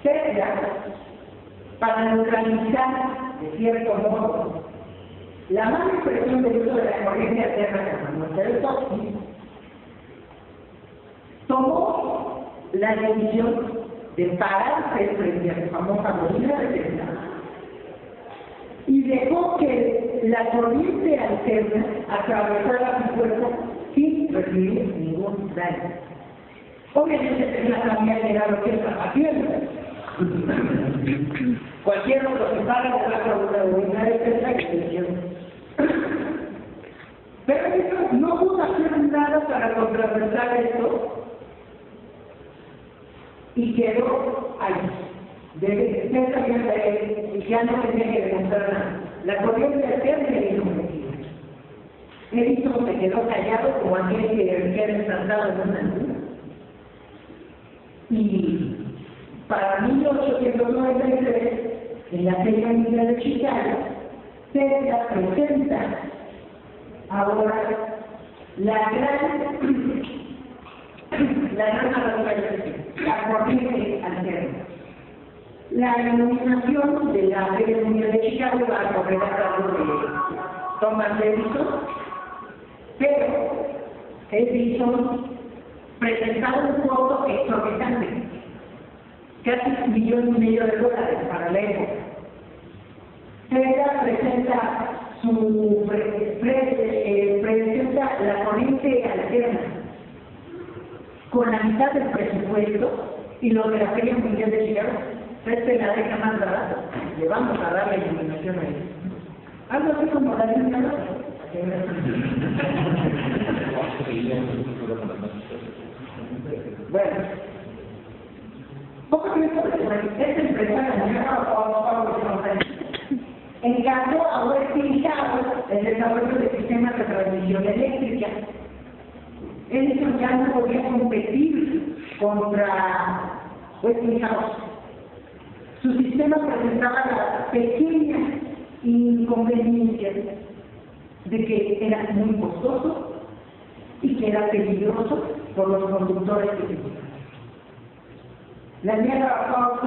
Tesla, para neutralizar, de cierto modo, la mala expresión del uso de la corriente alterna que conoce el Tocqueville, tomó la decisión de pararse frente a su famosa bobina de Tesla y dejó que la corriente alterna atravesara su cuerpo sin recibir ningún daño. Obviamente Tesla sabía que era lo que estaba haciendo. Cualquier otro que para de la bobina de Tesla que se hicieron. Pero eso no pudo hacer nada para contrarrestar esto y quedó ahí. Desde que ya no tenía que demostrar nada. La corriente alterna le hizo un motivo. Edison se quedó callado como aquel que queda ensartado en una luna. Y para 1893, en la Feria Mundial de Chicago, Tesla presenta ahora la gran la corriente alterna. La iluminación de la Feria Mundial de Chicago va a correr a cargo de Thomas Edison, pero Edison presentaba un costo exorbitante, casi $1,5 millones para la época. Tesla presenta presenta la corriente alterna con la mitad del presupuesto y lo de la Feria Mundial de Chicago. Este la deja más barato, le vamos a dar la iluminación a él. Algo así como la luna. Bueno, poco tiempo después, esta empresa encargó a Westinghouse el desarrollo de sistemas de transmisión eléctrica. Edison ya no podía competir contra Westinghouse. Su sistema presentaba la pequeña inconveniencia de que era muy costoso y que era peligroso por los conductores que tenía. La Niagara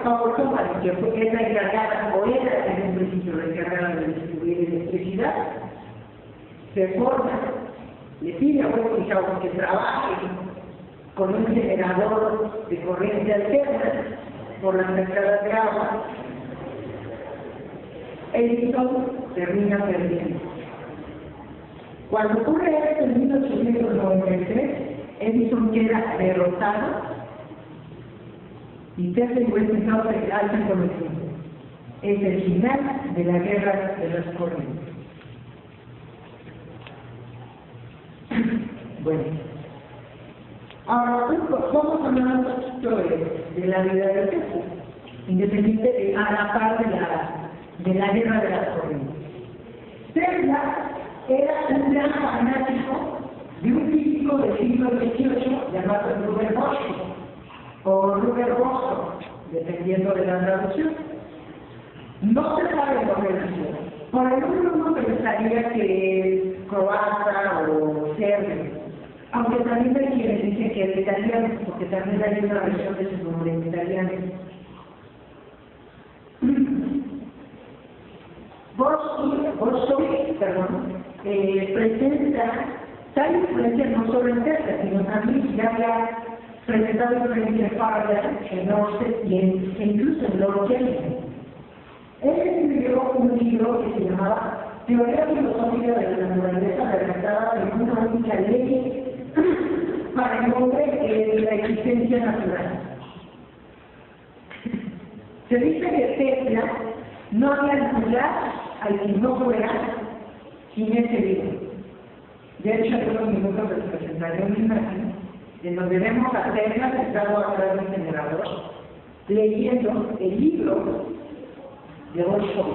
Power Company, que es la encargada, o era en un principio la encargada de distribuir electricidad, se forma, le pide a Westinghouse que trabaje con un generador de corriente alterna por las cascadas de agua. Edison termina perdiendo. Cuando ocurre esto en 1893, Edison queda derrotado y Tesla y Westinghouse se alzan con el tiempo. Es el final de la guerra de las corrientes. Bueno, ahora vamos a hablar un poquito de la vida de Tesla, independiente a la par de la guerra de las corrientes. Tesla era un gran fanático de un físico del siglo XVIII llamado Robert Bosch, o Robert Boston, dependiendo de la traducción. No se sabe lo que nació. Por el nombre uno pensaría que es croata o serbio, aunque también hay quienes dicen que es italiano, porque también hay una versión de su nombre en italiano. Boston, presenta tal influencia no solo en Tesla, sino también ya había presentado influencia en Faraday, en Orsted e incluso en Lord Kelvin. Él escribió un libro que se llamaba Teoría Filosófica de la Naturaleza, redactada en una única ley para el hombre de la existencia natural. Se dice que Tesla no había lugar al que no fuera sin ese libro. De hecho, en unos minutos les presentaré una imagen en donde vemos a Tesla sentado atrás de un generador, leyendo el libro de Boston.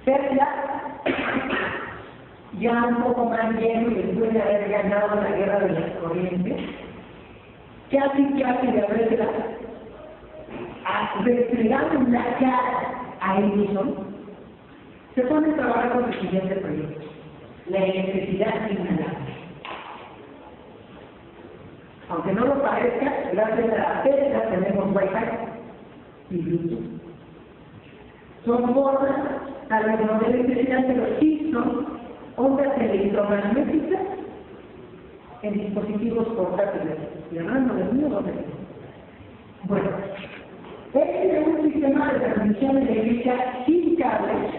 Tesla, ya un poco más lleno y después de haber ganado la guerra de las corrientes, casi de haberla desplegado una cara a Edison, se pone a trabajar con el siguiente proyecto: la electricidad inhalable. Aunque no lo parezca, gracias a la Tesla tenemos Wi-Fi y Bluetooth. Son formas, tal vez no de electricidad, pero sí son ondas electromagnéticas en dispositivos portátiles. Y hablando del mío, ¿dónde? Bueno, este es un sistema de transmisión eléctrica sin cables,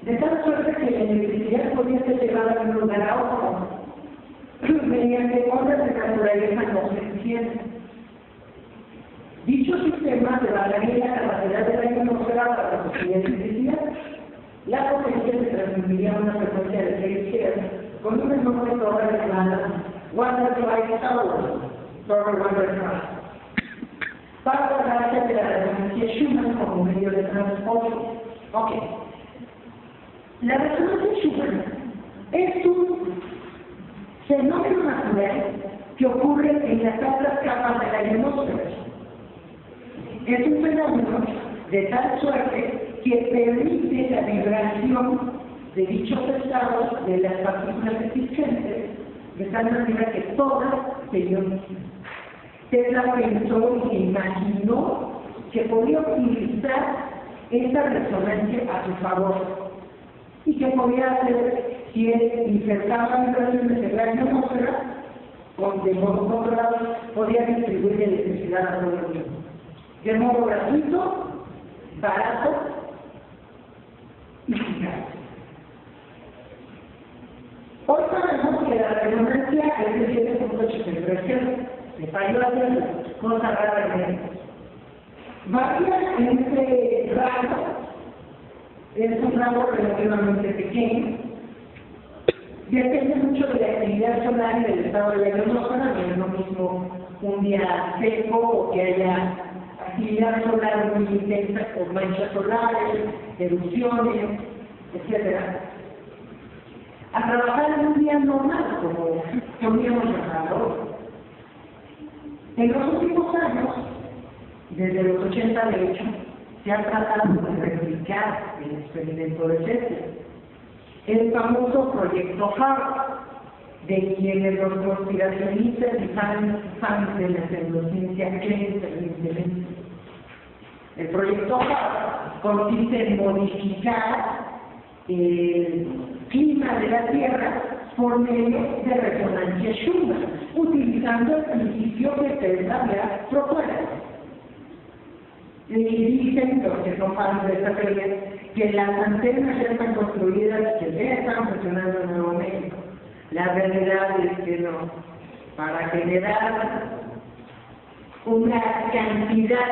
de tal suerte que la electricidad podía ser llevada de un lugar a otro mediante ondas de naturaleza no suficiente. Dicho sistema elevaría la capacidad de la atmósfera para producir electricidad. La potencia se transmitiría a una frecuencia de 6 Hz con un enorme torre de plana Wonderfly Torre Wonderfly, para tratarse de la resonancia Schumann como medio de transporte. Ok. La resonancia Schumann es un fenómeno natural que ocurre en las altas capas de la atmósfera. Es un fenómeno de tal suerte que permite la vibración de dichos estados de las partículas existentes, de tal manera que todas se ionizan. Tesla pensó y imaginó que podía utilizar esta resonancia a su favor y que podía hacer, si él insertaba vibraciones en la atmósfera, de modo controlado, podía distribuir electricidad a todo el mundo. De modo gratuito, barato y eficaz. Hoy sabemos que la resonancia es de 7.83 Hz. Le falló hacerlo, cosa rara de ver. Varía en este rango, es un rango relativamente pequeño. Depende mucho de la actividad solar y del estado de la atmósfera, no es lo mismo un día seco o que haya actividad solar muy intensa con manchas solares, erupciones, etc. A trabajar en un día normal, como solíamos llamarlo. En los últimos años, desde los 80 de hecho, se ha tratado de replicar el experimento de Tesla, el famoso proyecto HARP, de quienes los conspiracionistas y fans de la neurociencia creen fervientemente. El proyecto HARP consiste en modificar el clima de la Tierra por medio de resonancia Schumann, utilizando el principio que Tesla había propuesto. Y dicen los que son fans de esta teoría que las antenas ya están construidas y que ya están funcionando en Nuevo México. La realidad es que no. Para generar una cantidad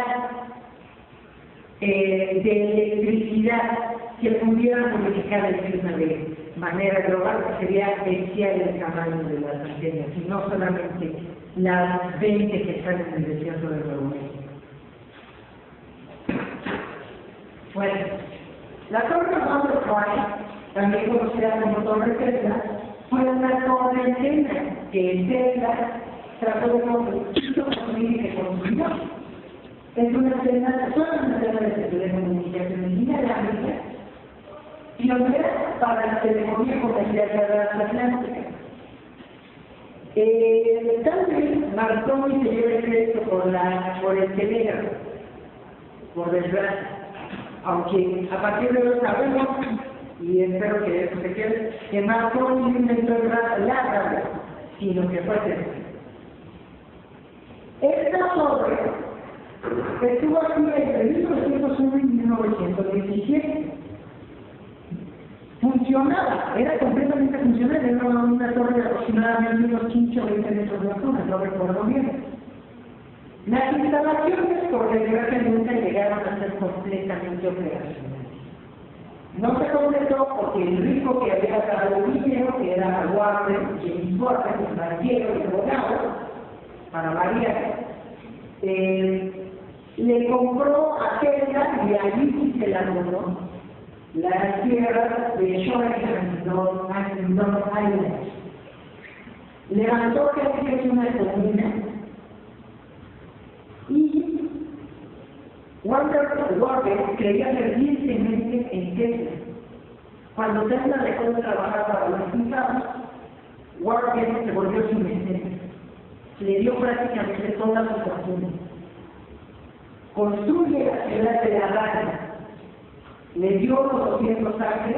de electricidad que pudiera modificar el clima de manera global, sería bestial el tamaño de las antenas, y no solamente las 20 que están en el desierto de Nuevo México. Bueno, la torre Butterfly, también conocida como torre Tesla, fue una torre antena que Tesla trató de construir y que construyó. Es una antena, de telecomunicaciones inalámbricas, pionera para la telefonía comercial transatlántica. Tal vez marcó y se lleva el crédito por el telégrafo, por desgracia. Aunque a partir de hoy sabemos, y espero que eso se quede, que marcó no inventó la radio, sino que fue Tesla. Esta torre estuvo aquí entre 1901 y 1917. Funcionaba, era completamente funcional, era una torre de aproximadamente unos 15 o 20 metros de altura, no recuerdo bien. Las instalaciones, por desgracia, nunca llegaron a ser completamente operacionales. No se completó porque el rico que había dado el dinero, que era Warren, James Warren, el banquero y abogado, para variar, le compró a Tesla y allí se la compró las tierras de Shoreline, Long Island. Levantó casi una comuna y Warren creía fervientemente en Tesla. Cuando Tesla dejó de trabajar para los privados, Warren se volvió su mecenas. le dio prácticamente toda su fortuna. Construye la ciudad de La Habana, le dio los 200 acres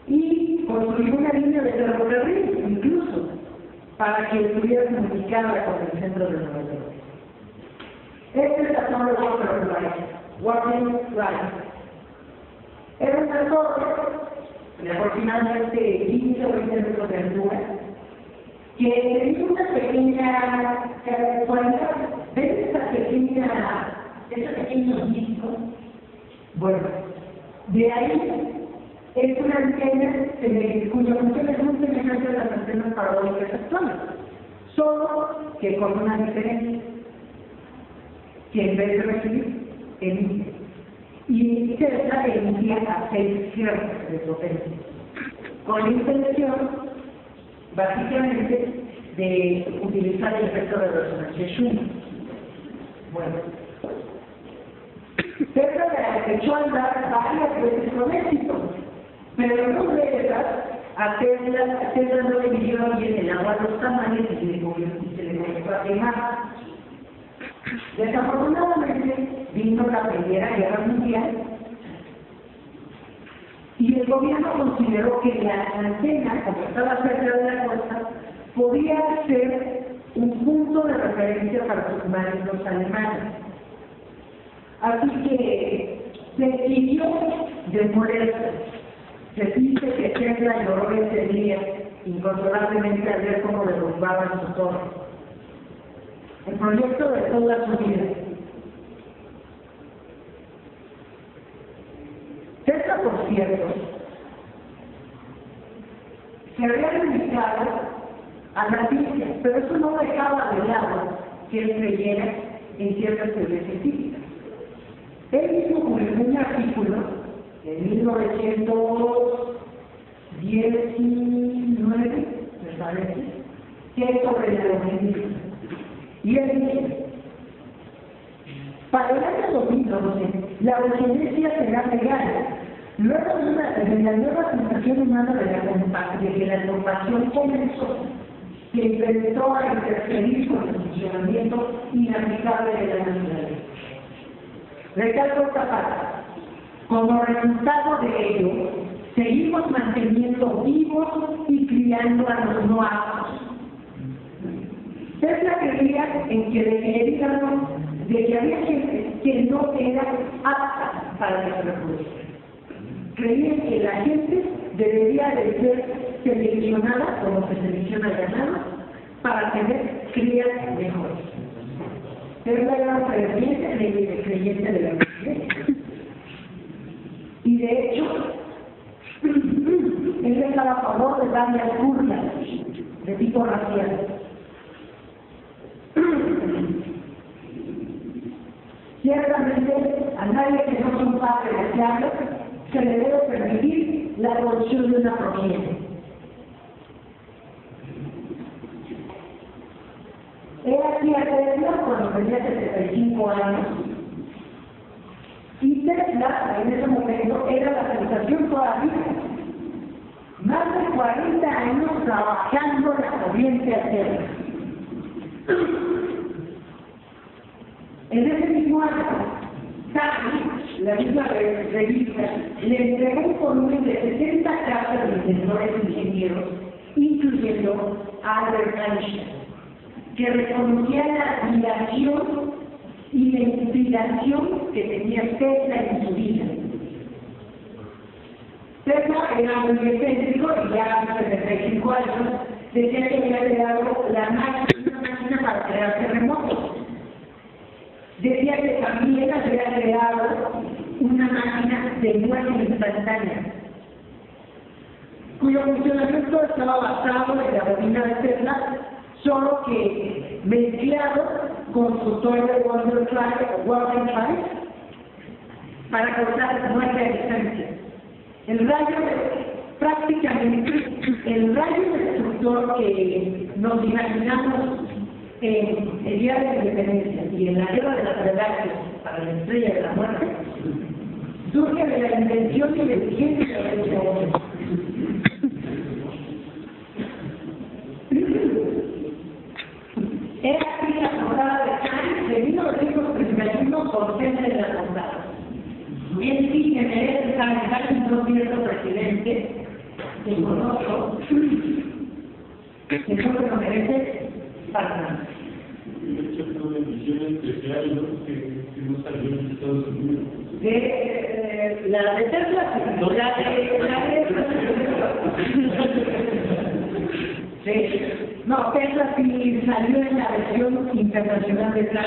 y construyó una línea de ferrocarril, incluso, para que estuviera comunicada con el centro de Nueva York. Este es la torre Waterloo Line. Era una torre de aproximadamente 15 o 20 metros de altura, que tenía una pequeña cualidad. ¿Ves esos pequeños discos? Bueno, de ahí es una antena cuya función es muy semejante a las antenas parabólicas actuales, solo que con una diferencia, que en vez de recibir, emite. Y Tesla emitía a 6 Hz de potencia, con la intención, básicamente, de utilizar el efecto de resonancia Schumann. Bueno, Tesla echó a andar varias veces con éxito, pero no de esas, a Tesla no le dio bien el agua a los tamales y se le comenzó a quemar. Desafortunadamente vino la Primera Guerra Mundial y el gobierno consideró que la antena, como estaba cerca de la costa, podía ser un punto de referencia para los submarinos alemanes. Así que decidió demolerse. Se dice que Tesla lloró ese día inconsolablemente al ver cómo derrumbaban su torre. El proyecto de toda su vida. Tesla, por cierto, se había dedicado a la ciencia, pero eso no dejaba de lado que él creyera en ciertas teorías científicas. Él mismo publicó un artículo en 1919, me parece, que es sobre el darwinismo. Y él dice, para el año 2012, la eugenesia será legal. Luego de la nueva sensación humana de que la compasión comenzó, que intentó a interferir con el funcionamiento inaplicable de la naturaleza. Recalco esta parte. Como resultado de ello, seguimos manteniendo vivos y criando a los no aptos. Tesla creía en que deberíamos de que había gente que no era apta para que se reproduzca. Creía que la gente debería de ser seleccionada, como se selecciona el ganado, para tener crías mejores. Tesla era un creyente de la mujer. Y de hecho, él estaba a favor de varias burlas de tipo racial. Ciertamente, a nadie que no sea un padre deseable se le debe permitir la producción de una progenie. Era aquí a Tesla cuando tenía 75 años. Y Tesla, en ese momento, era la sensación todavía. Más de 40 años trabajando la corriente alterna. En ese mismo año, Time, la misma revista, le entregó un volumen de 60 cartas de inventores e ingenieros, incluyendo a Albert Einstein, que reconocía la admiración y la inspiración que tenía Tesla en su vida. Tesla era muy excéntrico y ya a 75 años decía que había creado una máquina para crear terremotos. Decía que también había creado una máquina de muerte instantánea, cuyo funcionamiento estaba basado en la bobina de Tesla, solo que mezclado con su torre Waldenfly para causar muerte a distancia. El rayo, prácticamente, el rayo destructor que nos imaginamos en el Día de la Independencia y en la Guerra de las Galaxias para la Estrella de la Muerte, surge de la invención y la eficiencia de este hombre. un cierto presidente que conozco, que eso lo merece para nada. De hecho, es una edición especial, ¿no? Que no salió en Estados Unidos. La de Tesla, sí. No, Tesla sí salió en la versión internacional de Tesla.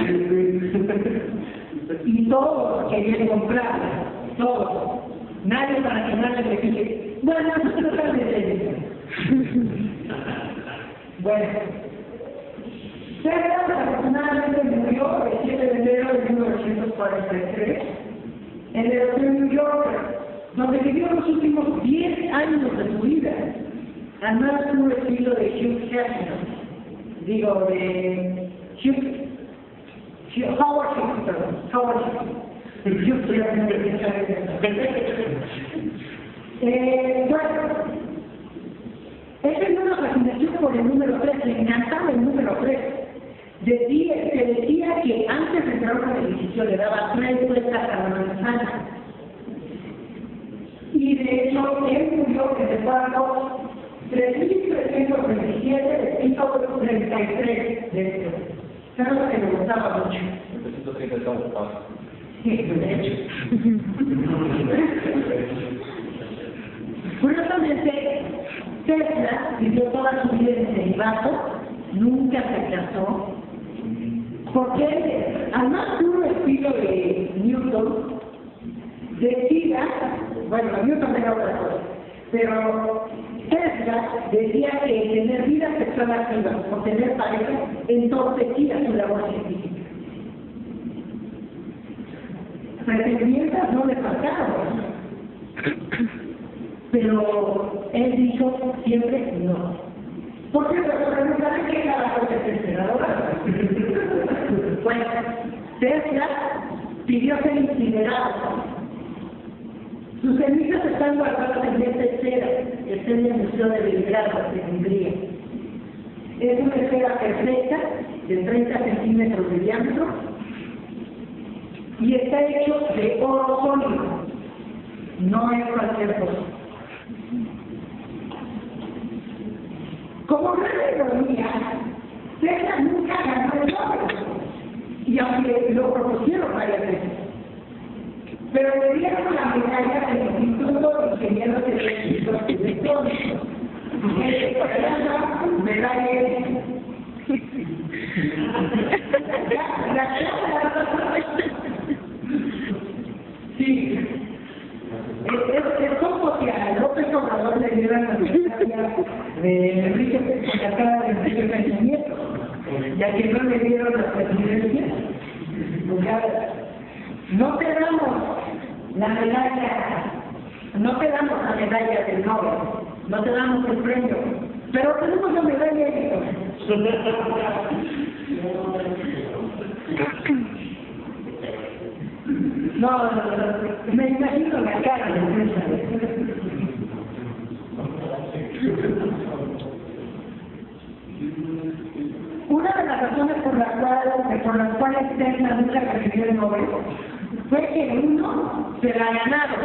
Y todos querían comprarla, todos. Nadie para que nadie le dije, bueno, no tal de bueno. Tesla desafortunadamente murió el 7 de enero de 1943 en el hotel New York, donde vivió los últimos 10 años de su vida, al más puro estilo de Hugh Hefner, digo, de Howard bueno, él tenía una fascinación por el número 3, le encantaba el número 3. Decía que antes de entrar a un edificio le daba 3 vueltas a la manzana. Y de hecho, él murió en el cuarto 3.327 de 133 de esto. Claro que me gustaba mucho. 330 Sí, de hecho. Curiosamente, Tesla vivió toda su vida en celibato, nunca se casó, porque al más puro estilo de Newton, decía, bueno, Newton era otra cosa, pero Tesla decía que tener vida sexual activa o tener pareja entorpecía su labor científica. Pretendimientos no le faltaban, pero él dijo siempre no. ¿Por qué? Porque preguntarle qué cada cosa es esperadora. Bueno, Tesla pidió ser incinerado. Sus cenizas están guardadas en esta esfera, que está en el Museo de Belgrado, en Hungría. Es una esfera perfecta, de 30 centímetros de diámetro, y está hecho de oro sólido, no es cualquier cosa. Como gran ironía, Tesla nunca ganó el Nobel, y aunque lo propusieron varias veces, pero le dieron la medalla del Instituto de Ingenieros Electrónicos. Medalla sí, es como si a López Obrador le dieran la medalla de Enrique Peña Nieto, ya que no le dieron la presidencia. No te damos la medalla, no te damos la medalla del Nobel, no te damos el premio, pero tenemos la medalla de no, me imagino la cara de una de las razones por las cuales Tesla nunca recibió el Nobel fue que uno se la ha ganado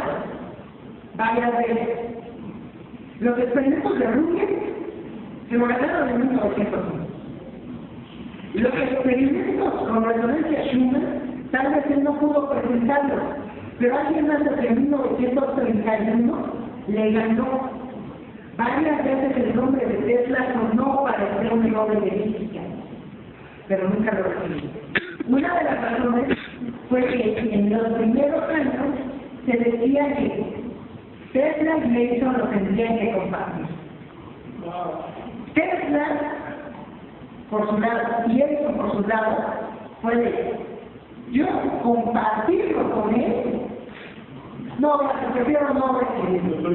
varias veces. Los experimentos de Rubin se lo ganaron en 1901. Los experimentos con resonancia Schumann, tal vez él no pudo presentarlos, pero alguien más desde 1931 le ganó. Varias veces el nombre de Tesla sonó para ser un Nobel de física, pero nunca lo recibió. Una de las razones fue que en los primeros años se decía que Tesla y Mason lo tendrían que compartir. Tesla, por su lado, y Edison por su lado, puede yo compartirlo con él. No, prefiero no recibirlo.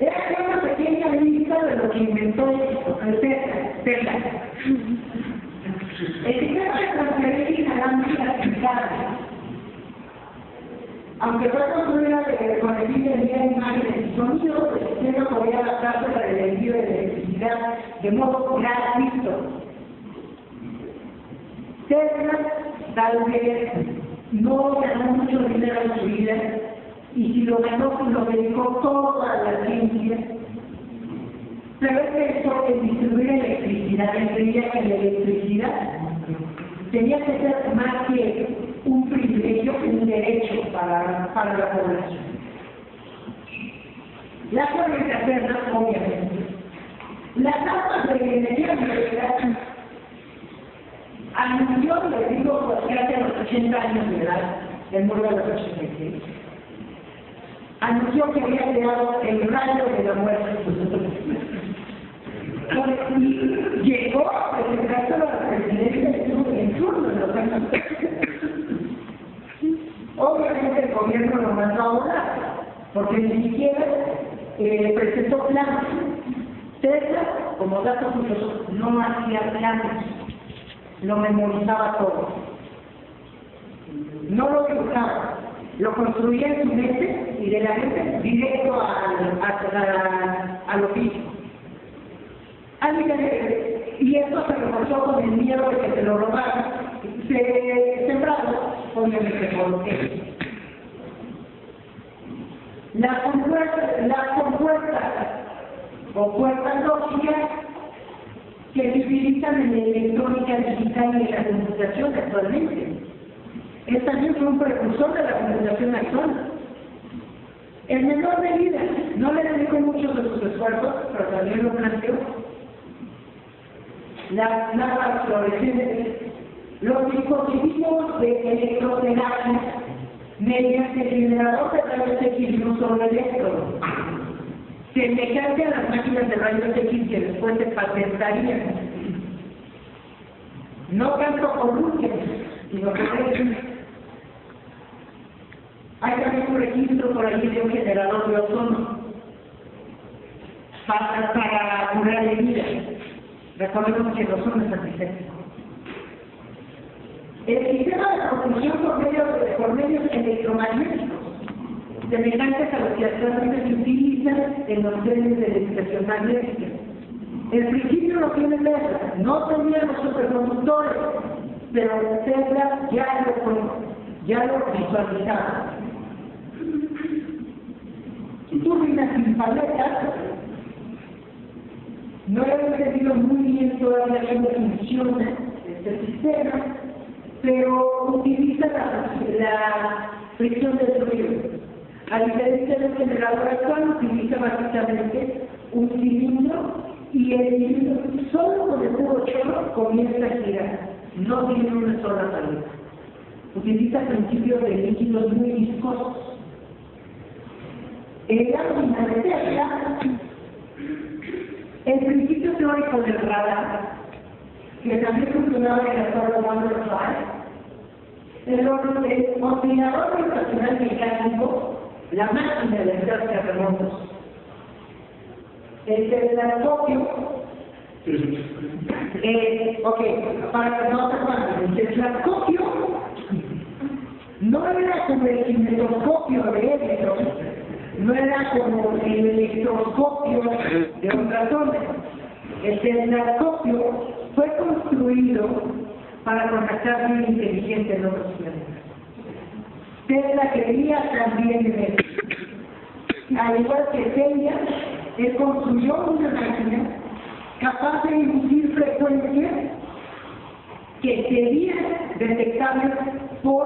Era una pequeña lista de lo que inventó Tesla. El sistema de transferencia inalámbrica aplicada, aunque fue construida con el fin de enviar imágenes y sonidos, el sistema podía adaptarse para el envío de electricidad de modo gratuito. Tesla tal vez no ganó mucho dinero en su vida, y si lo ganó, pues lo dedicó todo a la ciencia. Pero es que eso de distribuir electricidad, él creía que la electricidad tenía que ser más que un privilegio, un derecho para la población. La corriente alterna, obviamente. Las tasas de energía nuclear anunció, les digo, porque hace los 80 años de edad, el muro de los 86, anunció que había creado el rayo de la muerte. Y llegó a presentarse a la presidencia en turno en los años. Obviamente el gobierno lo mandó a volar, porque ni siquiera presentó planes. Tesla, como dato curioso, no hacía planes, lo memorizaba todo. No lo dibujaba, lo construía en su mente y de la mente directo a lo físico. Y esto se reforzó con el miedo de que se lo robaran, sembrado, obviamente, por él. Las compuertas o puertas lógicas que se utilizan en la electrónica digital y en la computación actualmente. Él también fue un precursor de la computación actual. En menor medida, no le dedicó muchos de sus esfuerzos, pero también lo planteó. Las lámparas fluorescentes, los dispositivos de electroterapia mediante el generador de rayos X y un solo electrodo, semejante a las máquinas de rayos X que después se patentarían. No tanto por Rusia, sino por él. Hay también un registro por allí de un generador de ozono para curar heridas. Recordemos que el ozono es antiséptico. El sistema de propulsión por medios electromagnéticos, semejantes a los que actualmente se utilizan en los trenes de levitación magnética. El principio lo tiene Tesla, no tenía los superconductores, pero Tesla ya lo visualizaba. Turbinas sin paletas, no he entendido muy bien todavía cómo funciona este sistema, pero utiliza la fricción del ruido. A diferencia del generador actual, utiliza básicamente un cilindro y el cilindro solo con el puro chorro comienza a girar. No tiene una sola paleta. Utiliza principios de líquidos muy viscosos. En la máquina de Tesla, el principio teórico del radar, que también funcionaba en la torre Vanderbilt, el oscilador rotacional mecánico, la máquina de hacer terremotos, el telescopio, para que no se pase, el telescopio no era como el kinetoscopio de Edison, no era como el electroscopio de ultrasonido. El telescopio fue construido para contactar vida inteligente en otros planetas. Tesla creía también en eso. Al igual que Tesla, él construyó una máquina capaz de inducir frecuencias que serían detectables por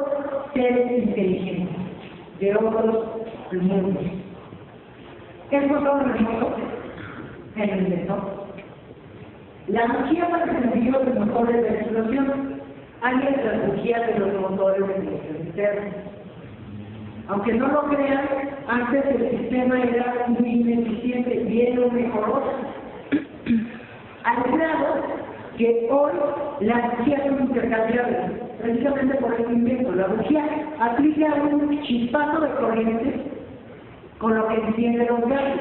seres inteligentes de otros mundos. Eso es todo remoto en el inventó. La bujía para el sentido de motores de explosión, alias la bujía de los motores de explosión interna. Aunque no lo crean, antes el sistema era muy ineficiente, bien lo mejoró, al grado que hoy las bujías son intercambiables, precisamente por el invento. La bujía aplica un chispazo de corriente con lo que enciende los gases.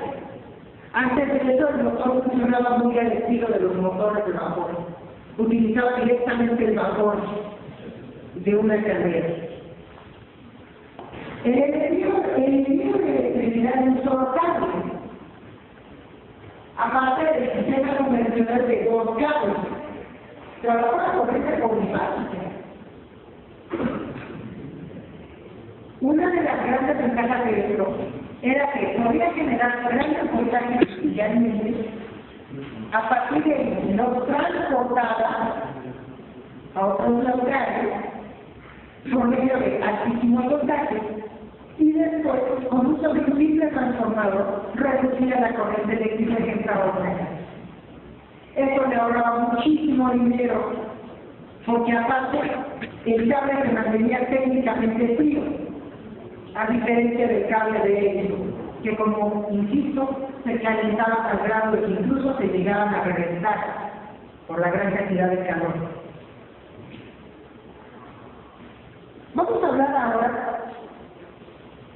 Antes de eso, el motor funcionaba muy al estilo de los motores de vapor. Utilizaba directamente el vapor de una caldera. El envío de electricidad es un solo cable, aparte del sistema convencional de dos cables. Trabaja con corriente polifásica. Una de las grandes ventajas de esto era que podía generar grandes voltajes inicialmente, a partir de ahí los transportaba a otros lugares por medio de altísimos voltajes y después, con un solo simple transformador, reducía la corriente eléctrica que entraba a una casa. Eso le ahorraba muchísimo dinero, porque aparte el cable se mantenía técnicamente frío, a diferencia del cable de helio, que como insisto, se calentaba al grado de que incluso se llegaban a reventar por la gran cantidad de calor. Vamos a hablar ahora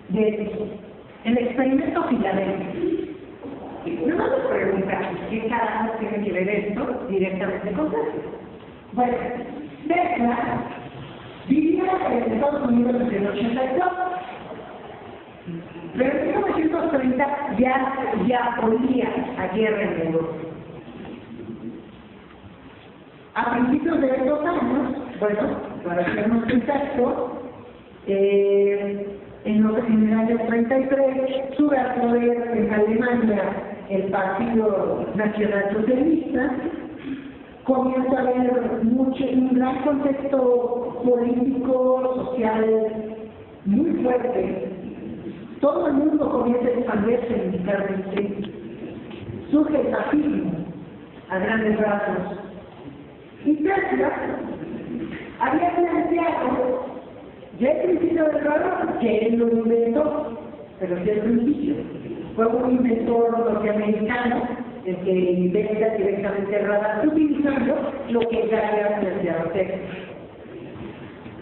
del experimento Filadelfia. No me preguntan qué carajo tiene que ver esto directamente con Tesla. Bueno, Tesla vivía en Estados Unidos desde el 82, pero en 1930 ya olía a guerra en Europa. A principios de estos años, bueno, para hacernos exactos, en el año 33 sube al poder en Alemania el Partido Nacional Socialista, comienza a haber un gran contexto político, social muy fuerte. Todo el mundo comienza a expandirse militarmente. Surge el fascismo a grandes rasgos. Y Tesla había planteado ya el principio del radar, que él lo inventó, pero sí el principio. Fue un inventor norteamericano el que inventa directamente el radar, utilizando lo que ya había planteado Tesla.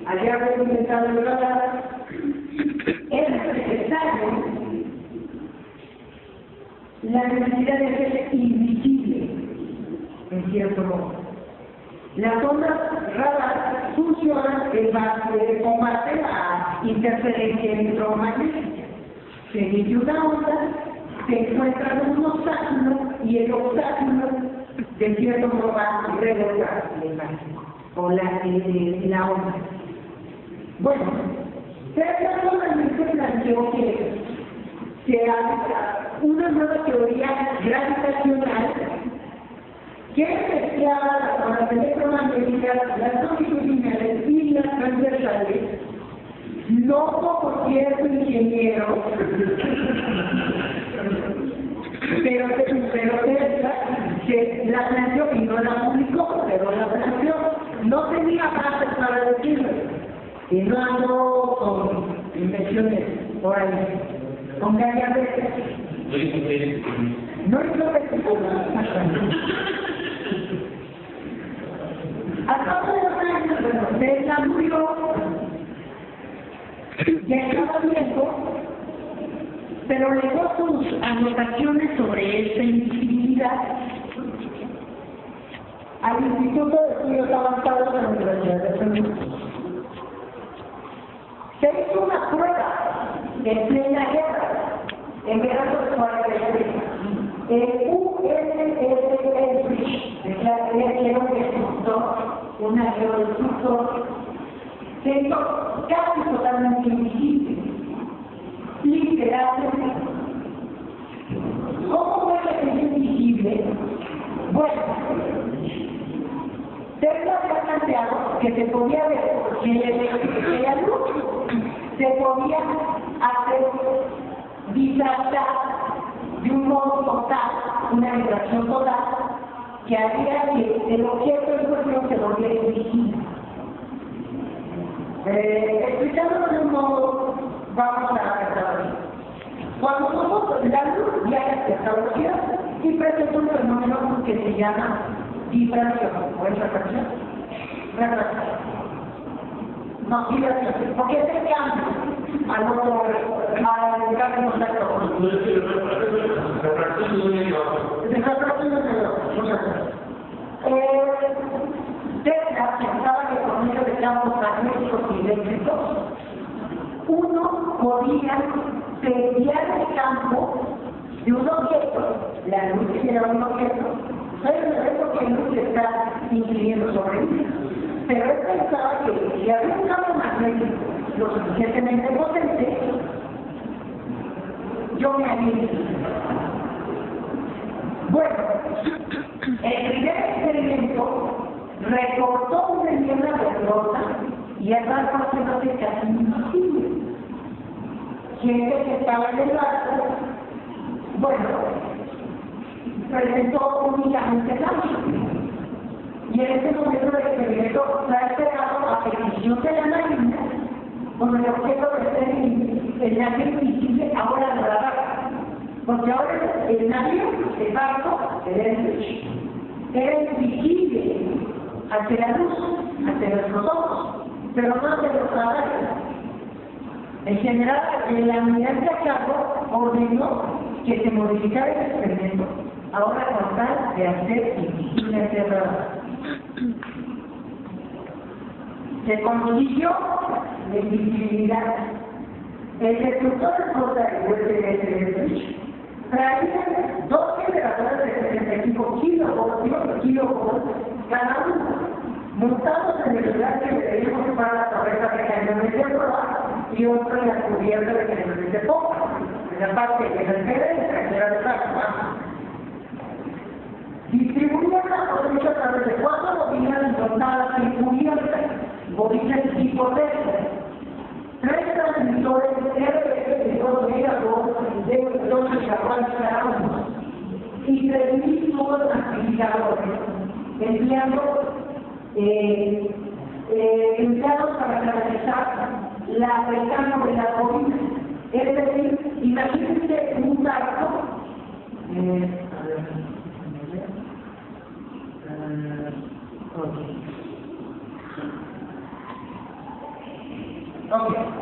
Allá había inventado el radar, era necesario la necesidad de ser invisible, en cierto modo. Las ondas radar funcionan en base de combate a interferencia electromagnética. Se emite una onda, se encuentra en un obstáculo y el obstáculo de cierto modo va a rebotar la imagen o la onda. Bueno, Tesla solamente planteó que se haga una nueva teoría gravitacional que mezclaba las ondas electromagnéticas, las longitudinales y las transversales, loco por cierto ingeniero, pero Tesla que la planteó y no la publicó, pero la planteó, no tenía bases para decirlo, y no andó con invenciones por ahí, con gallardetas. No hizo a cabo de los años, bueno, Tesla murió, ya estaba viejo, pero legó sus anotaciones sobre esta invisibilidad al Instituto de Estudios Avanzados de la Universidad de San. Se hizo una prueba en plena guerra, en verano de 43. El USS Bridge, el aerodestructor, un aerodestructor, se hizo casi totalmente invisible, literalmente. ¿Cómo fue que se hizo invisible? Bueno, Tesla había planteado que se podía ver que la luz se podía hacer disfrazar de un modo total, una vibración total, que haría que el objeto en cuestión se volviera invisible. Explicándolo de un modo, vamos a empezar. Cuando nosotros la luz viaja hacia esta velocidad y presenta un fenómeno que se llama vibración, o es refracción. No, vibración, porque es el cambio al otro, al cambio de contacto. Tesla pensaba que por medio de campos magnéticos y eléctricos, uno podía desviar el campo de un objeto, la luz que era un objeto, es porque la luz está incidiendo sobre él. Pero él pensaba que si había un campo magnético lo suficientemente potente, yo me animo. Bueno, el primer experimento recortó una niebla verdosa y el barco haciéndose casi invisible. Gente que estaba en el barco, bueno, presentó únicamente cambio. Y en este momento el experimento se ha esperado a petición de la Marina con el objeto de ser el navío invisible ahora no la barca. Porque ahora el navío, el barco, era invisible hacia la luz, hacia nuestros ojos, pero no hacia los radares. En general, el almirante a cargo ordenó que se modificara el experimento, ahora con tal de hacer invisible hacia el radar. Se consiguió la invisibilidad. El destructor de flota de USS traía 2 generadores de 75 kilovoltios cada uno, montados en el lugar que debíamos para la torreta de cañones de proa y otro en la cubierta de cañones de popa, en la parte que se queda y trasera de la distribuían la potencia a través de 4 bobinas dotadas y cubiertas, bobinas tipo Tesla, 3 transmisores RF de 2 megavolts de 2 gigavolts cada uno y 3.000 tubos amplificadores empleados para canalizar la recambio de la bobina. Es decir, imagínense un barco,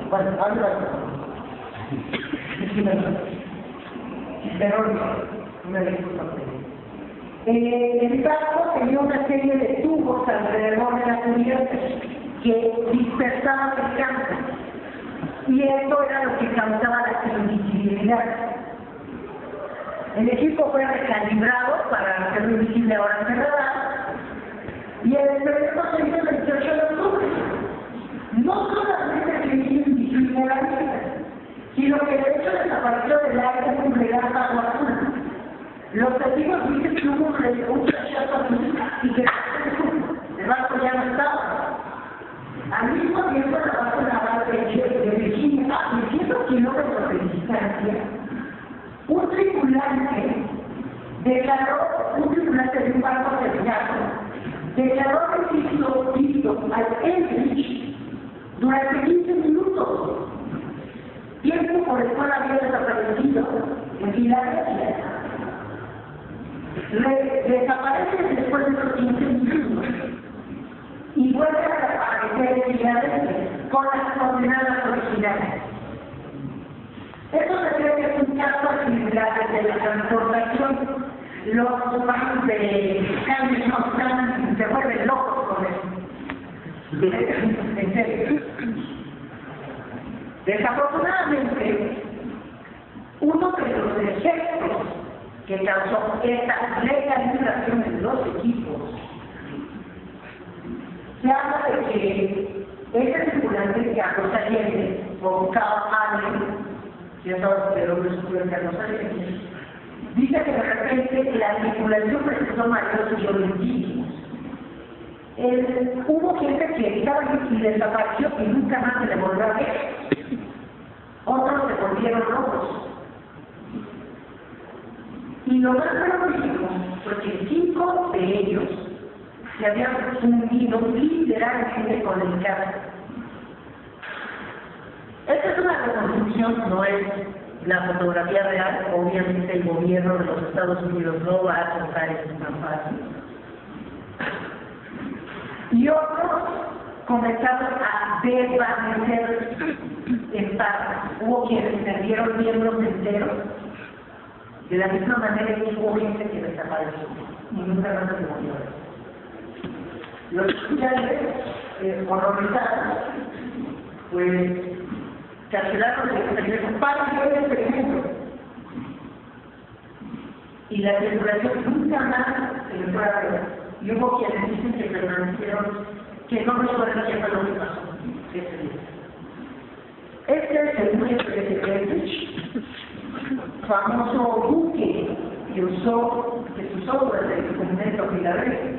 bueno, el barco tenía una serie de tubos alrededor de la cubierta que dispersaban el campo, y esto era lo que causaba la invisibilidad. El equipo fue recalibrado para hacerlo invisible ahora en el radar, y el experimento se hizo el 28 de octubre. No solamente se hizo invisible la vista, sino que de hecho desapareció del aire un relámpago azul. Los testigos dicen que hubo un chachazo azul y que el barco ya no estaba. Al mismo tiempo, la base naval de Virginia, a 600 kilómetros de distancia, un tripulante de un barco cercano declaró visto al Eldridge durante 15 minutos, tiempo por el cual había desaparecido en Filadelfia. Desaparece después de los 15 minutos y vuelve a aparecer en Filadelfia con las coordenadas originales. Esto se cree que es un caso similar de la transportación. Los fans de cambios no están, se vuelven locos con eso. En serio. Desafortunadamente, uno de los efectos que causó esta recalibración en los equipos, se habla de que ese tripulante que Carlos Allende, con Carl Allen, cierto de los estudios de Carlos Allende, dice que de repente la tripulación presentó mayores violentísimos. Hubo gente que estaba y desapareció y nunca más se le volvió a ver. Otros se volvieron locos. Y lo más terrorífico fue que 5 de ellos se habían fundido literalmente con el carro. Esta es una reconstrucción, no es la fotografía real. Obviamente el gobierno de los Estados Unidos no va a tocar eso tan fácil. Y otros comenzaron a desvanecer en paz. Hubo quienes perdieron miembros enteros, de la misma manera que hubo gente que desapareció y nunca más se volvió a ver. Los oficiales horrorizados pues cancelaron el experimento para el experimento, y la tripulación nunca más se le fue a ver. Y hubo quienes dicen que permanecieron, que no recuerdan qué fue lo que pasó ese día. Este es el muelle de Greenwich, famoso buque que se usó desde el documento Filadelfia.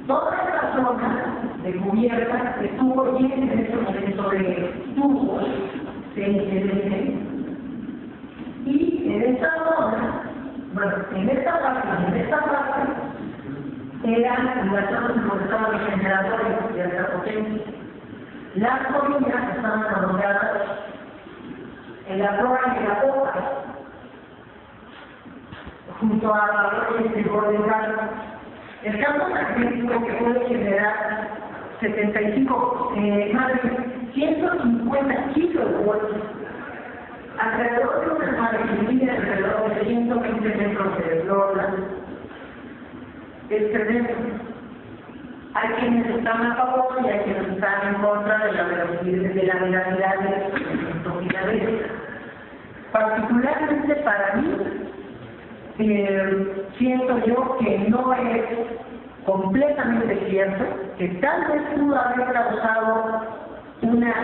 Toda esta zona de cubierta estuvo llena en ese momento de tubos CNC, y en esta zona, bueno, en esta parte eran las zonas donde estaban los generadores de alta potencia. Las colinas estaban alojadas en la flora y la boca, junto a la flora de Bordegal. El campo magnético que puede generar 75, más de 150 kilovolts, alrededor de una madre alrededor de 120 metros de eslora, es tremendo. Hay quienes están a favor y hay quienes están en contra de la veracidad de Filadelfia. Particularmente para mí, siento yo que no es completamente cierto, que tal vez pudo haber causado una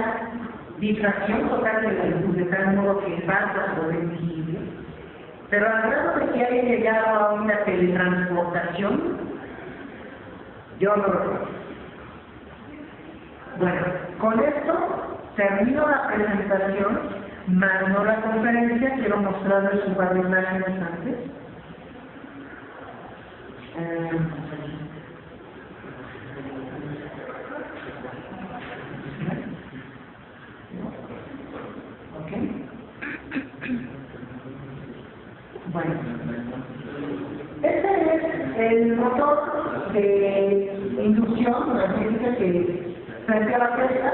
distracción total de la luz, de tal modo que el barco se volvió invisible, pero al grado de que haya llegado a una teletransportación, yo no lo creo. Bueno, con esto termino la presentación, más no la conferencia. Quiero mostrarles un par de imágenes antes. Bueno, este es el motor de inducción magnética que frente a la presa